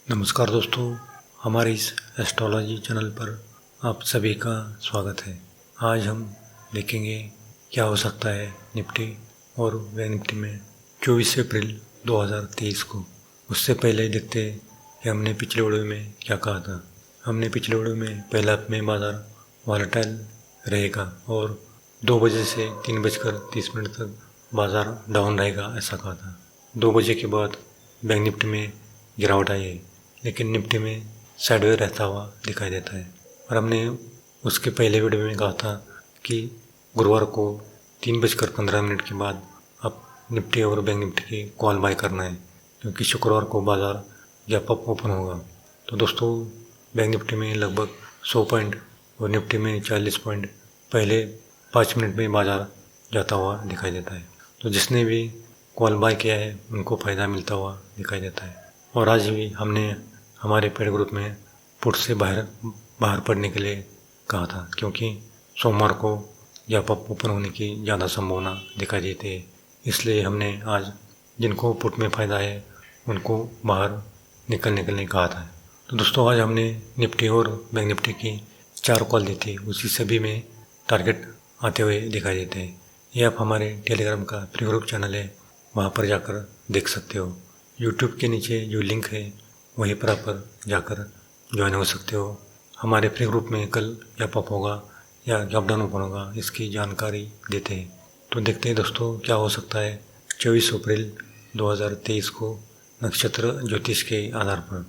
नमस्कार दोस्तों, हमारे इस एस्ट्रोलॉजी चैनल पर आप सभी का स्वागत है। आज हम देखेंगे क्या हो सकता है निफ्टी और बैंक निफ्टी में 24 अप्रैल 2023 को। उससे पहले देखते हैं कि हमने पिछले वीडियो में क्या कहा था। हमने पिछले वीडियो में पहला में बाजार वॉलेटाइल रहेगा और 2 बजे से 3:30 तक बाजार डाउन रहेगा ऐसा कहा था। 2 बजे के बाद बैंक निफ्टी में गिरावट आई है, लेकिन निफ्टी में साइडवे रहता हुआ दिखाई देता है। और हमने उसके पहले वीडियो में कहा था कि गुरुवार को 3:15 के बाद अब निफ्टी और बैंक निफ्टी की कॉल बाय करना है, क्योंकि शुक्रवार को बाजार गैप अप ओपन होगा। तो दोस्तों, बैंक निफ्टी में लगभग 100 पॉइंट और निफ्टी में 40 पॉइंट पहले 5 मिनट में बाजार जाता हुआ दिखाई देता है। तो जिसने भी कॉल बाय किया है उनको फ़ायदा मिलता हुआ दिखाई देता है। और आज भी हमने हमारे पेड ग्रुप में पुट से बाहर पड़ने के लिए कहा था, क्योंकि सोमवार को गैप अप ओपन होने की ज़्यादा संभावना दिखाई देती है। इसलिए हमने आज जिनको पुट में फ़ायदा है उनको बाहर निकलने के लिए कहा था। तो दोस्तों, आज हमने निफ्टी और बैंक निफ्टी की 4 कॉल दी थी, उसी सभी में टारगेट आते हुए दिखाई देते हैं। ये आप हमारे टेलीग्राम का प्री ग्रुप चैनल है, वहाँ पर जाकर देख सकते हो। यूट्यूब के नीचे जो लिंक है वहीं पर आप जाकर ज्वाइन हो सकते हो। हमारे फ्री ग्रुप में कल गैप अप होगा या गैप डाउन ओपन होगा, इसकी जानकारी देते हैं। तो देखते हैं दोस्तों क्या हो सकता है 24 अप्रैल 2023 को नक्षत्र ज्योतिष के आधार पर।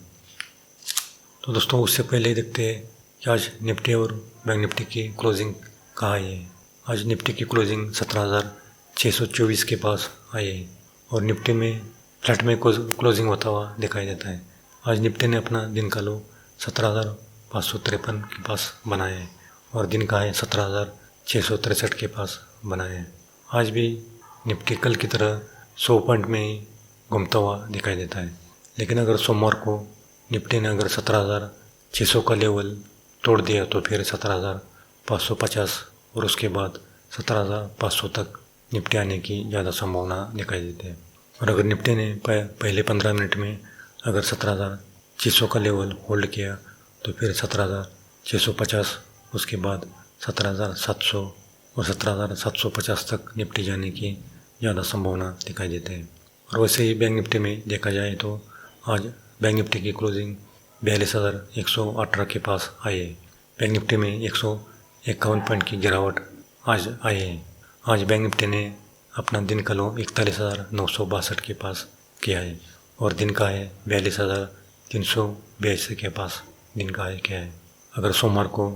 तो दोस्तों, उससे पहले देखते हैं कि आज निफ्टी और बैंक निफ्टी की क्लोजिंग कहाँ आई है। आज निफ्टी की क्लोजिंग 17,624 के पास आई है और निफ्टी में फ्लैट में क्लोजिंग होता हुआ दिखाई देता है। आज निफ्टी ने अपना दिन का लो 17,553 के पास बनाया है और दिन का है 17,663 के पास बनाया है। आज भी निफ्टी कल की तरह 100 पॉइंट में ही घूमता हुआ दिखाई देता है, लेकिन अगर सोमवार को निफ्टी ने अगर 17,600 का लेवल तोड़ दिया तो फिर 17,550 और उसके बाद 17,500 तक निफ्टी आने की ज़्यादा संभावना दिखाई देती है। और अगर निफ्टी ने पहले 15 मिनट में अगर 17,600 का लेवल होल्ड किया तो फिर 17,650, उसके बाद 17,700 और 17,750 तक निफ्टी जाने की ज़्यादा संभावना दिखाई देती है। और वैसे ही बैंक निफ्टी में देखा जाए तो आज बैंक निफ्टी की क्लोजिंग 42,118 के पास आई है। बैंक निफ्टी में 151 पॉइंट की गिरावट आज आई है। आज बैंक निफ्टी ने अपना दिन का लो 41,962 के पास किया है और दिन का है 42,382 के पास दिन का है किया है। अगर सोमवार को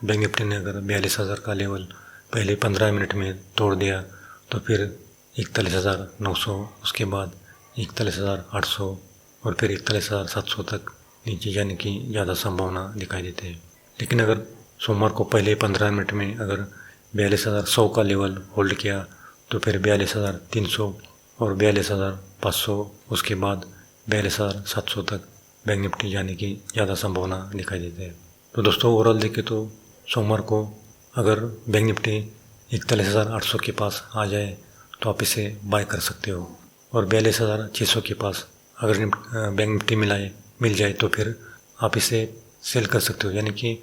बैंक निफ्टी ने अगर 42,000 का लेवल पहले 15 मिनट में तोड़ दिया तो फिर 41,900, उसके बाद 41,800 और फिर 41,700 तक नीचे जाने की ज़्यादा संभावना दिखाई देती है। लेकिन अगर सोमवार को पहले 15 मिनट में अगर 42,100 का लेवल होल्ड किया तो फिर 42,300 और 42,500, उसके बाद 42,700 तक बैंक निफ्टी जाने की ज़्यादा संभावना दिखाई देती है। तो दोस्तों, ओवरऑल देखें तो सोमवार को अगर बैंक निफ्टी 41,800 के पास आ जाए तो आप इसे बाय कर सकते हो और 42,600 के पास अगर बैंक निफ्टी मिल जाए तो फिर आप इसे सेल कर सकते हो, यानी कि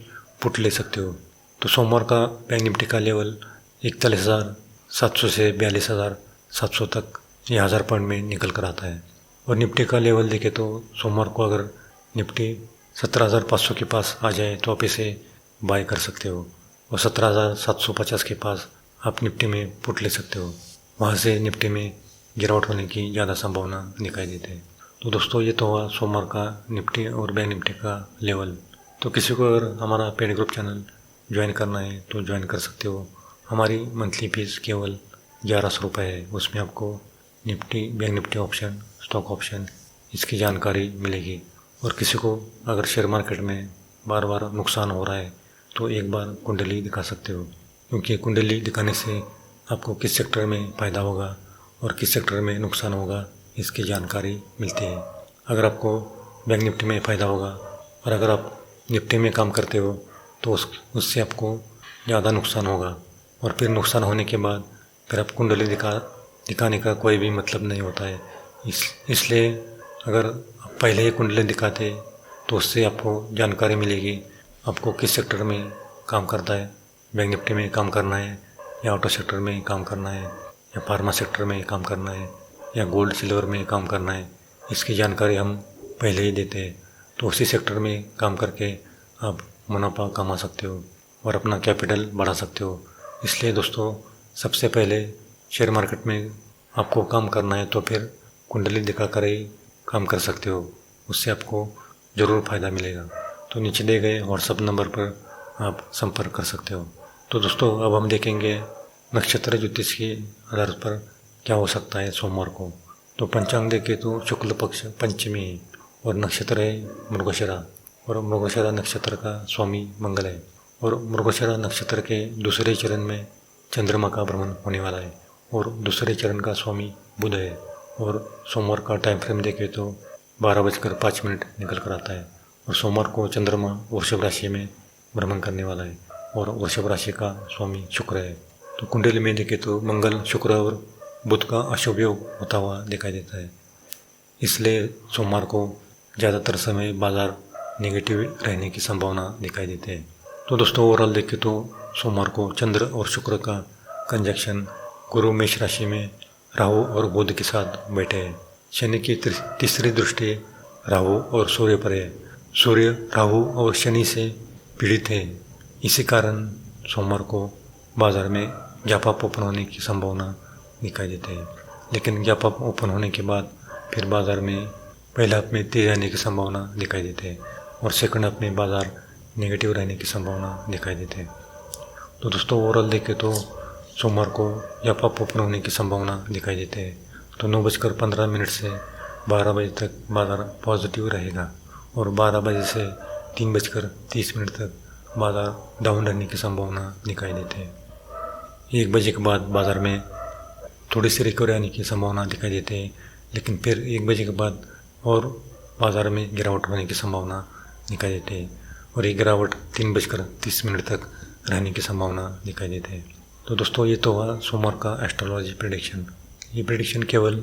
पुट ले सकते हो। तो सोमवार का बैंक निफ्टी का लेवल 41,700 से 42,700 तक ये 1000 पॉइंट में निकल कर आता है। और निफ्टी का लेवल देखें तो सोमवार को अगर निफ्टी 17,500 के पास आ जाए तो आप इसे बाय कर सकते हो और 17,750 के पास आप निफ्टी में पुट ले सकते हो। वहाँ से निफ्टी में गिरावट होने की ज़्यादा संभावना दिखाई देती है। तो दोस्तों, ये तो हुआ सोमवार का निफ्टी और बैंक निफ्टी का लेवल। तो किसी को अगर हमारा पेड ग्रुप चैनल ज्वाइन करना है तो ज्वाइन कर सकते हो। हमारी मंथली फीस केवल 1100 रुपये है। उसमें आपको Nifty, bank Nifty option, stock option, इसकी जानकारी मिलेगी। और किसी को अगर शेयर मार्केट में बार बार नुकसान हो रहा है तो एक बार कुंडली दिखा सकते हो, क्योंकि कुंडली दिखाने से आपको किस सेक्टर में फ़ायदा होगा और किस सेक्टर में नुकसान होगा इसकी जानकारी मिलती है। अगर आपको बैंक निफ्टी में फ़ायदा होगा और अगर आप निफ्टी में काम करते हो तो उससे आपको ज़्यादा नुकसान होगा और फिर नुकसान होने के बाद फिर आप कुंडली दिखाने का कोई भी मतलब नहीं होता है। इसलिए अगर आप पहले ही कुंडली दिखाते तो उससे आपको जानकारी मिलेगी आपको किस सेक्टर में काम करता है, बैंक निफ्टी में काम करना है या ऑटो सेक्टर में काम करना है या फार्मा सेक्टर में काम करना है या गोल्ड सिल्वर में काम करना है। इसकी जानकारी हम पहले ही देते हैं, तो उसी सेक्टर में काम करके आप मुनाफा कमा सकते हो और अपना कैपिटल बढ़ा सकते हो। इसलिए दोस्तों, सबसे पहले शेयर मार्केट में आपको काम करना है तो फिर कुंडली दिखाकर ही काम कर सकते हो, उससे आपको ज़रूर फ़ायदा मिलेगा। तो नीचे दिए गए व्हाट्सएप नंबर पर आप संपर्क कर सकते हो। तो दोस्तों, अब हम देखेंगे नक्षत्र ज्योतिष के आधार पर क्या हो सकता है सोमवार को। तो पंचांग देखें तो शुक्ल पक्ष पंचमी है और नक्षत्र है मृगशिरा, और मृगशिरा नक्षत्र का स्वामी मंगल है, और मृगशिरा नक्षत्र के दूसरे चरण में चंद्रमा का भ्रमण होने वाला है और दूसरे चरण का स्वामी बुध है। और सोमवार का टाइम फ्रेम देखें तो 12:05 निकल कर आता है और सोमवार को चंद्रमा वृषभ राशि में भ्रमण करने वाला है और वृषभ राशि का स्वामी शुक्र है। तो कुंडली में देखें तो मंगल, शुक्र और बुध का अशुभ योग होता हुआ दिखाई देता है। इसलिए सोमवार को ज़्यादातर समय बाजार नेगेटिव रहने की संभावना दिखाई देती है। तो दोस्तों, ओवरऑल देखें तो सोमवार को चंद्र और शुक्र का कंजक्शन गुरु मेष राशि में राहु और बुध के साथ बैठे हैं। शनि की तीसरी दृष्टि राहु और सूर्य पर है। सूर्य राहु और शनि से पीड़ित है। इसी कारण सोमवार को बाजार में गैप अप ओपन होने की संभावना दिखाई देती है, लेकिन गैप अप ओपन होने के बाद फिर बाजार में पहले हाफ में तेज आने की संभावना दिखाई देती है और सेकंड हाफ में बाजार नेगेटिव रहने की संभावना दिखाई देती है। तो दोस्तों, ओवरऑल देखें तो सोमवार को गैप अप ओपन होने की संभावना दिखाई देती है। तो 9:15 से 12 बजे तक बाजार पॉजिटिव रहेगा और 12 बजे से 3:30 तक बाजार डाउन रहने की संभावना दिखाई देती है। 1 बजे के बाद बाजार में थोड़ी सी रिकवरी आने की संभावना दिखाई देती है, लेकिन फिर 1 बजे के बाद और बाजार में गिरावट होने की संभावना दिखाई देती है और ये गिरावट 3:30 तक रहने की संभावना दिखाई देती है। तो दोस्तों, ये तो हुआ सोमवार का एस्ट्रोलॉजी प्रेडिक्शन। ये प्रेडिक्शन केवल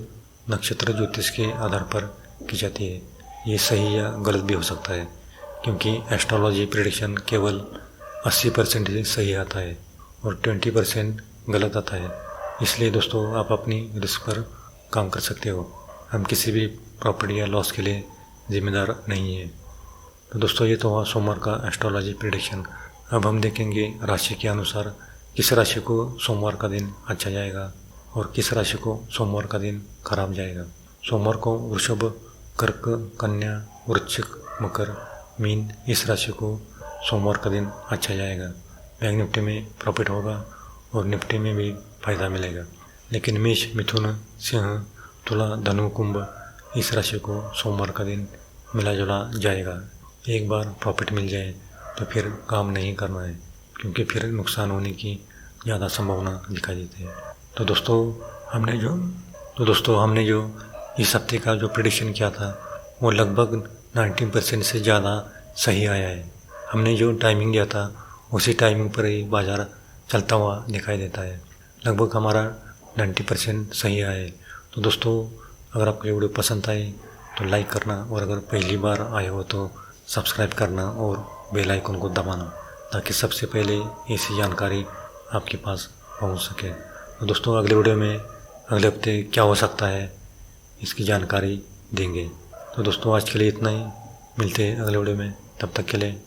नक्षत्र ज्योतिष के आधार पर की जाती है। ये सही या गलत भी हो सकता है, क्योंकि एस्ट्रोलॉजी प्रेडिक्शन केवल 80% ही सही आता है और 20% गलत आता है। इसलिए दोस्तों, आप अपनी रिस्क पर काम कर सकते हो। हम किसी भी प्रॉपर्टी या लॉस के लिए जिम्मेदार नहीं है। तो दोस्तों, ये तो हुआ सोमवार का एस्ट्रोलॉजी प्रेडिक्शन। अब हम देखेंगे राशि के अनुसार किस राशि को सोमवार का दिन अच्छा जाएगा और किस राशि को सोमवार का दिन खराब जाएगा। सोमवार को वृषभ, कर्क, कन्या, वृश्चिक, मकर, मीन इस राशि को सोमवार का दिन अच्छा जाएगा। बैंक निफ्टी में प्रॉफिट होगा और निफ्टी में भी फायदा मिलेगा। लेकिन मेष, मिथुन, सिंह, तुला, धनु, कुंभ इस राशि को सोमवार का दिन मिला जुला जाएगा। एक बार प्रॉफिट मिल जाए तो फिर काम नहीं करना है, क्योंकि फिर नुकसान होने की ज़्यादा संभावना दिखाई देती है। तो दोस्तों, हमने जो इस हफ्ते का जो प्रेडिक्शन किया था वो लगभग 90% से ज़्यादा सही आया है। हमने जो टाइमिंग दिया था उसी टाइमिंग पर ही बाज़ार चलता हुआ दिखाई देता है। लगभग हमारा 90% सही आया है। तो दोस्तों, अगर आपको वीडियो पसंद आए तो लाइक करना और अगर पहली बार आए हो तो सब्सक्राइब करना और बेल आइकन को दबाना, ताकि सबसे पहले ऐसी जानकारी आपके पास पहुंच सके। तो दोस्तों, अगले वीडियो में अगले हफ्ते क्या हो सकता है इसकी जानकारी देंगे। तो दोस्तों, आज के लिए इतना ही। मिलते हैं अगले वीडियो में, तब तक के लिए